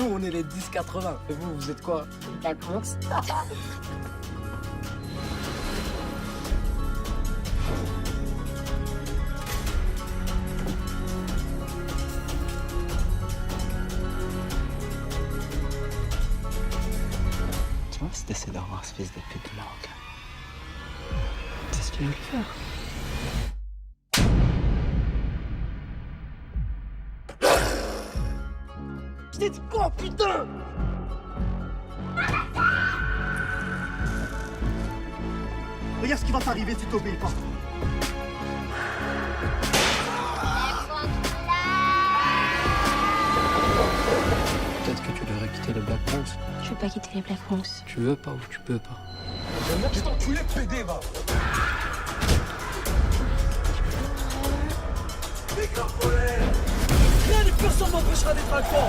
Nous, on est les 10-80. Et vous, vous êtes quoi? La Bronx. Tu vois, si t'essaies d'avoir ce fils de pute de Marocain, c'est ce que je veux faire. Je t'ai dit quoi, putain? Regarde ce qui va t'arriver si t'obéis pas. Peut-être que tu devrais quitter le Black Bronx. Je veux pas quitter les Black Bronx. Tu veux pas ou tu peux pas. Je vais t'enculer, pédé, va. Rien ni personne m'empêchera d'être un con.